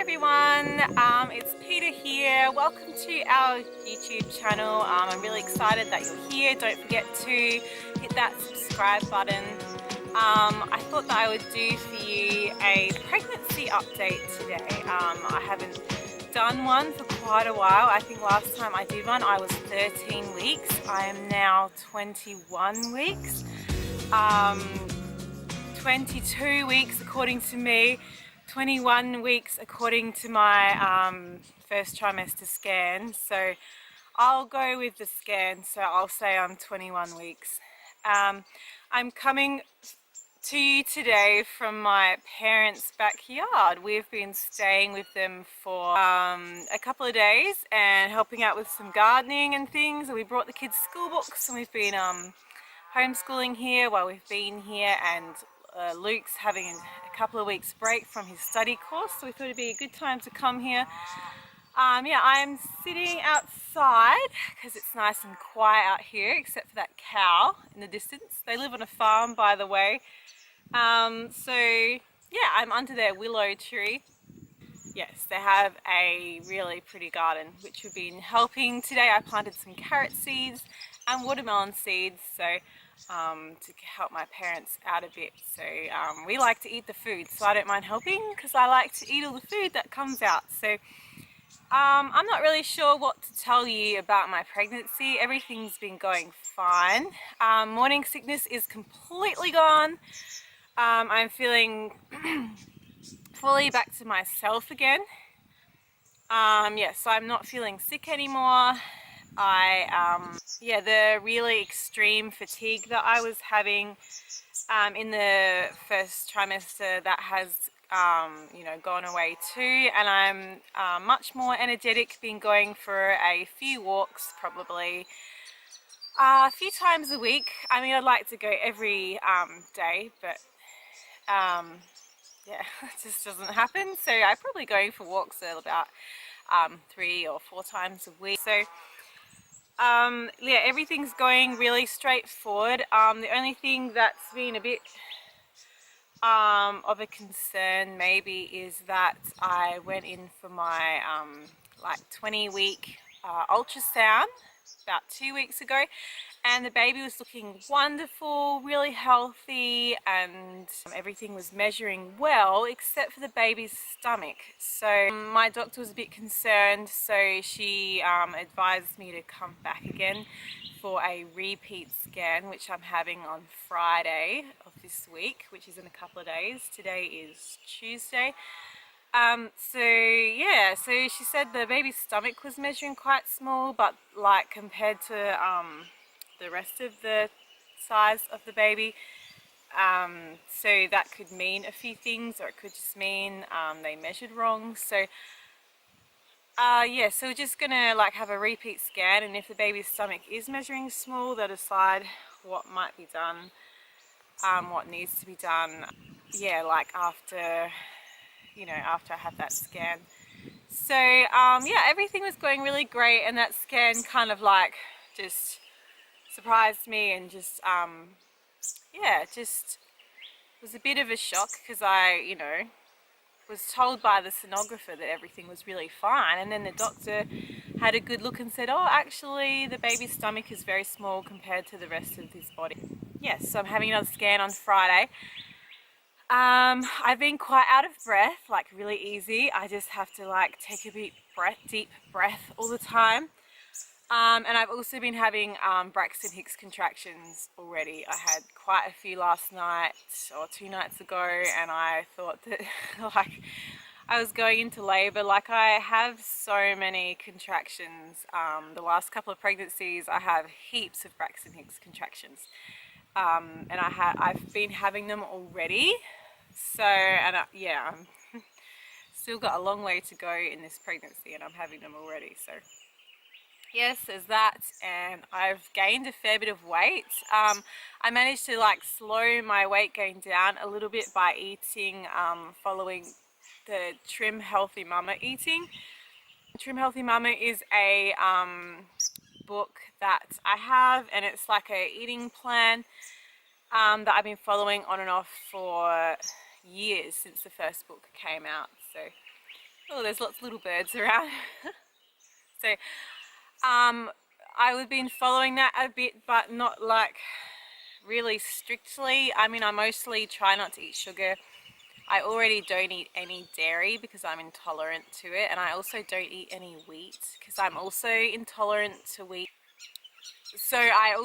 everyone, it's Peta here. Welcome to our YouTube channel. I'm really excited that you're here. Don't forget to hit that subscribe button. I thought that I would do for you a pregnancy update today. I haven't done one for quite a while. I think last time I did one I was 13 weeks. I am now 21 weeks. 22 weeks according to me. 21 weeks according to my first trimester scan, so I'll go with the scan, so I'll say I'm 21 weeks. I'm coming to you today from my parents' backyard. We've been staying with them for a couple of days and helping out with some gardening and things. We brought the kids school books and we've been homeschooling here while we've been here, and Luke's having a couple of weeks break from his study course, so we thought it'd be a good time to come here. Yeah, I'm sitting outside because it's nice and quiet out here, except for that cow in the distance. They live on a farm, by the way. So yeah, I'm under their willow tree. Yes, they have a really pretty garden, which we've been helping. Today I planted some carrot seeds and watermelon seeds, so to help my parents out a bit. So we like to eat the food, so I don't mind helping because I like to eat all the food that comes out. So I'm not really sure what to tell you about my pregnancy. Everything's been going fine. Morning sickness is completely gone. I'm feeling fully back to myself again. Yeah, so I'm not feeling sick anymore. Yeah, the really extreme fatigue that I was having in the first trimester, that has you know, gone away too, and I'm much more energetic. Been going for a few walks, probably a few times a week. I mean, I'd like to go every day, but yeah, it just doesn't happen. So I'm probably going for walks about 3 or 4 times a week. So yeah, everything's going really straightforward. The only thing that's been a bit of a concern maybe is that I went in for my like 20-week ultrasound about 2 weeks ago, and the baby was looking wonderful, really healthy, and everything was measuring well except for the baby's stomach. So my doctor was a bit concerned, so she advised me to come back again for a repeat scan, which I'm having on Friday of this week, which is in a couple of days. Today is Tuesday. So yeah, so she said the baby's stomach was measuring quite small, but like compared to the rest of the size of the baby, so that could mean a few things, or it could just mean they measured wrong. So yeah, so we're just gonna like have a repeat scan, and if the baby's stomach is measuring small, they'll decide what might be done, what needs to be done, yeah, like after, you know, after I have that scan. So yeah, everything was going really great, and that scan kind of like just surprised me, and just yeah, just was a bit of a shock because I, you know, was told by the sonographer that everything was really fine, and then the doctor had a good look and said, oh, actually the baby's stomach is very small compared to the rest of his body. Yes, so I'm having another scan on Friday. I've been quite out of breath, like really easy. I just have to like take a deep breath all the time. And I've also been having Braxton Hicks contractions already. I had quite a few last night or 2 nights ago, and I thought that like I was going into labour. Like, I have so many contractions. The last couple of pregnancies I have heaps of Braxton Hicks contractions, and I've been having them already. So, and yeah, I'm still got a long way to go in this pregnancy, and I'm having them already. So yes, there's that, and I've gained a fair bit of weight. I managed to like slow my weight gain down a little bit by eating, following the Trim Healthy Mama eating. Trim Healthy Mama is a book that I have, and it's like a eating plan that I've been following on and off for years, since the first book came out. So Oh, there's lots of little birds around. So I've been following that a bit, but not like really strictly. I mean, I mostly try not to eat sugar. I already don't eat any dairy because I'm intolerant to it, and I also don't eat any wheat because I'm also intolerant to wheat. So I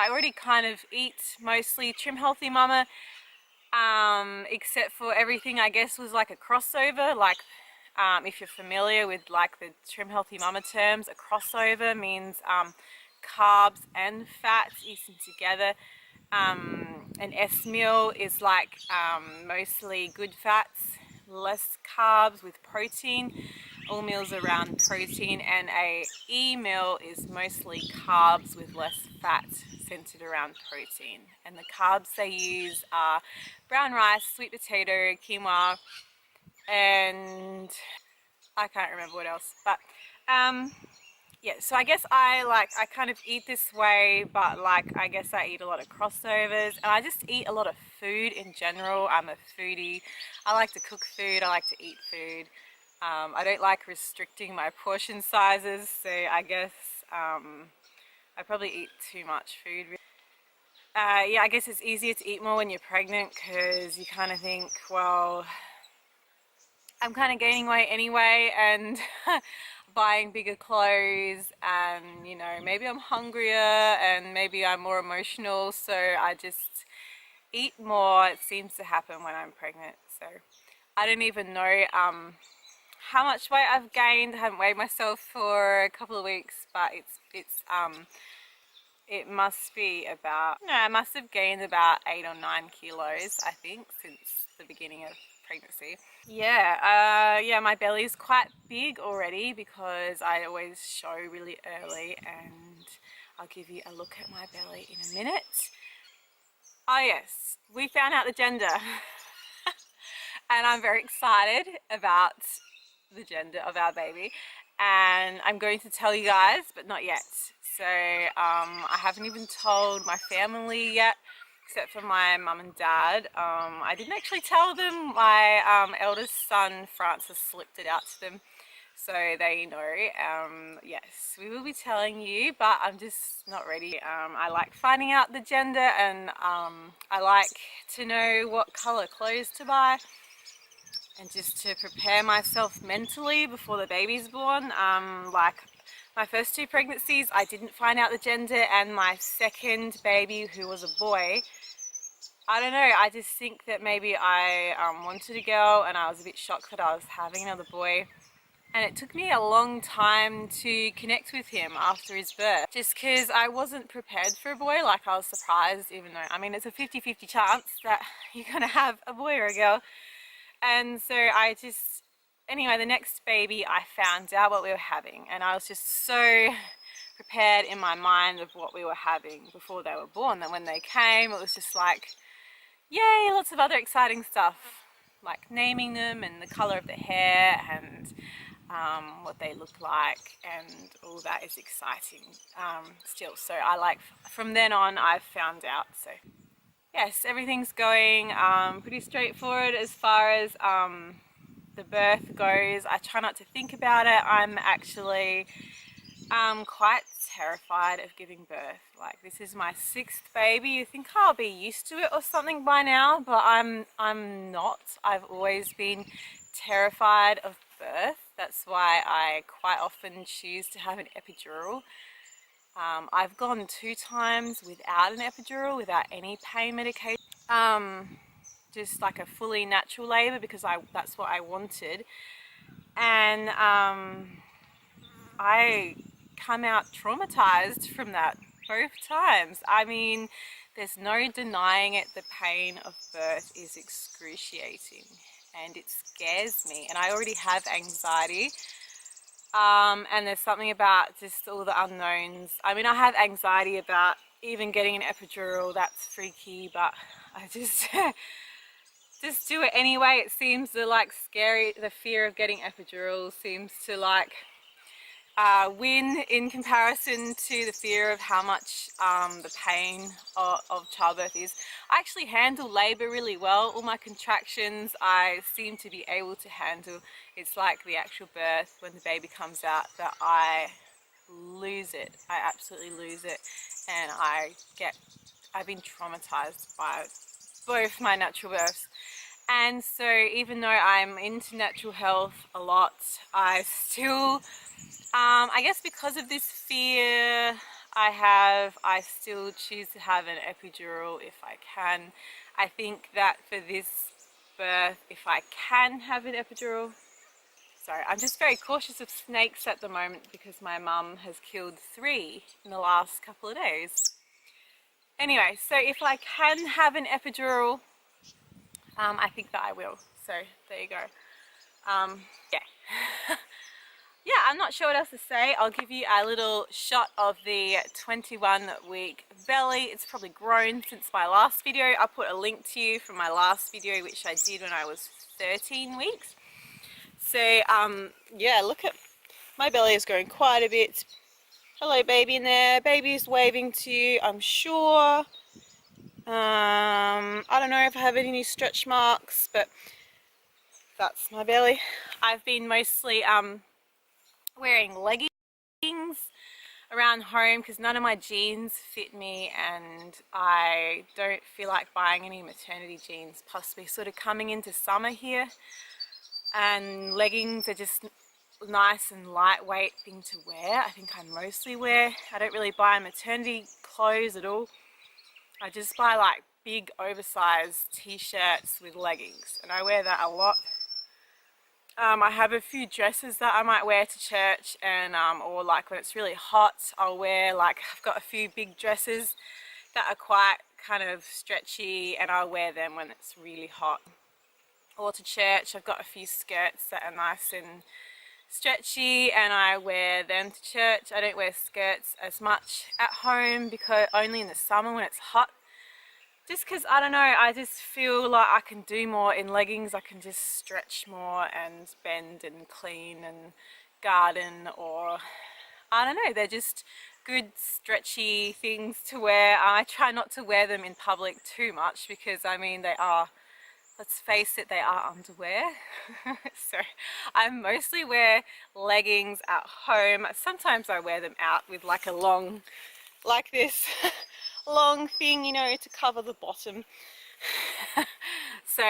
already kind of eat mostly Trim Healthy Mama, except for everything I guess was like a crossover. Like if you're familiar with like the Trim Healthy Mama terms, a crossover means carbs and fats eaten together. An S meal is like mostly good fats, less carbs with protein, all meals around protein, and a E meal is mostly carbs with less fat centered around protein. And the carbs they use are brown rice, sweet potato, quinoa, and I can't remember what else, but yeah, so I guess I kind of eat this way, but like I guess I eat a lot of crossovers, and I just eat a lot of food in general. I'm a foodie. I like to cook food, I like to eat food. I don't like restricting my portion sizes, so I guess I probably eat too much food. Yeah, I guess it's easier to eat more when you're pregnant because you kind of think, well, I'm kind of gaining weight anyway, and buying bigger clothes, and you know, maybe I'm hungrier and maybe I'm more emotional, so I just eat more. It seems to happen when I'm pregnant. So I don't even know how much weight I've gained. I haven't weighed myself for a couple of weeks, but it must be about, no, I must have gained about 8 or 9 kilos, I think, since the beginning of pregnancy. Yeah, my belly is quite big already because I always show really early, and I'll give you a look at my belly in a minute. Oh yes, we found out the gender and I'm very excited about the gender of our baby, and I'm going to tell you guys, but not yet. So I haven't even told my family yet, except for my mum and dad. I didn't actually tell them. My eldest son Francis slipped it out to them, so they know. Yes, we will be telling you, but I'm just not ready. I like finding out the gender, and I like to know what colour clothes to buy, and just to prepare myself mentally before the baby's born. Like my first 2 pregnancies, I didn't find out the gender, and my second baby, who was a boy, I don't know, I just think that maybe I wanted a girl, and I was a bit shocked that I was having another boy. And it took me a long time to connect with him after his birth, just because I wasn't prepared for a boy. Like, I was surprised, even though, I mean, it's a 50-50 chance that you're gonna have a boy or a girl. And so anyway, the next baby, I found out what we were having, and I was just so prepared in my mind of what we were having before they were born, that when they came, it was just like, yay, lots of other exciting stuff, like naming them and the color of the hair, and what they look like, and all that is exciting still. So from then on, I've found out. So yes, everything's going pretty straightforward as far as the birth goes. I try not to think about it. I'm actually quite terrified of giving birth. Like, this is my 6th baby. You think I'll be used to it or something by now, but I'm not. I've always been terrified of birth. That's why I quite often choose to have an epidural. I've gone 2 times without an epidural, without any pain medication. Just like a fully natural labour, because that's what I wanted. And I come out traumatized from that both times. I mean, there's no denying it. The pain of birth is excruciating, and it scares me, and I already have anxiety. And there's something about just all the unknowns. I mean, I have anxiety about even getting an epidural. That's freaky, but I just just do it anyway. It seems like scary. The fear of getting epidural seems to like win in comparison to the fear of how much the pain of childbirth is. I actually handle labor really well. All my contractions I seem to be able to handle. It's like the actual birth, when the baby comes out, that I lose it. I absolutely lose it, and I've been traumatized by both my natural births. And so even though I'm into natural health a lot, I still I guess because of this fear I still choose to have an epidural if I can. I think that for this birth, if I can have an epidural, sorry, I'm just very cautious of snakes at the moment because my mum has killed 3 in the last couple of days. Anyway, so if I can have an epidural, I think that I will. So there you go. Yeah. Yeah, I'm not sure what else to say. I'll give you a little shot of the 21-week belly. It's probably grown since my last video. I'll put a link to you from my last video, which I did when I was 13 weeks. So, yeah, look at my belly has grown quite a bit. Hello, baby in there. Baby's waving to you, I'm sure. I don't know if I have any stretch marks, but that's my belly. I've been mostly wearing leggings around home because none of my jeans fit me, and I don't feel like buying any maternity jeans, possibly sort of coming into summer here, and leggings are just nice and lightweight thing to wear. I think I mostly wear, I don't really buy maternity clothes at all. I just buy like big oversized t-shirts with leggings, and I wear that a lot. I have a few dresses that I might wear to church, and or like when it's really hot, I'll wear, like, I've got a few big dresses that are quite kind of stretchy, and I'll wear them when it's really hot. Or to church, I've got a few skirts that are nice and stretchy, and I wear them to church. I don't wear skirts as much at home, because only in the summer when it's hot. Just because, I don't know, I just feel like I can do more in leggings. I can just stretch more and bend and clean and garden, or I don't know, they're just good stretchy things to wear. I try not to wear them in public too much because, I mean, they are, let's face it, they are underwear. So I mostly wear leggings at home. Sometimes I wear them out with like a long, like this, long thing, you know, to cover the bottom. So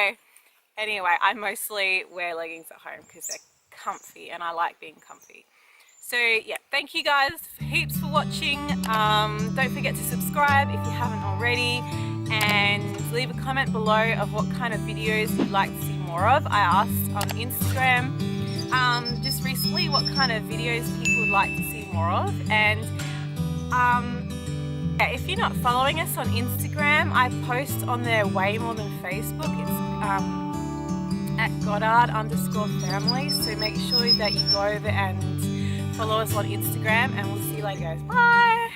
anyway, I mostly wear leggings at home because they're comfy and I like being comfy. So yeah, thank you guys heaps for watching. Don't forget to subscribe if you haven't already, and leave a comment below of what kind of videos you'd like to see more of. I asked on Instagram just recently what kind of videos people would like to see more of, and yeah, if you're not following us on Instagram, I post on there way more than Facebook. It's at Goddard_family, so make sure that you go over and follow us on Instagram, and we'll see you later, guys. Bye!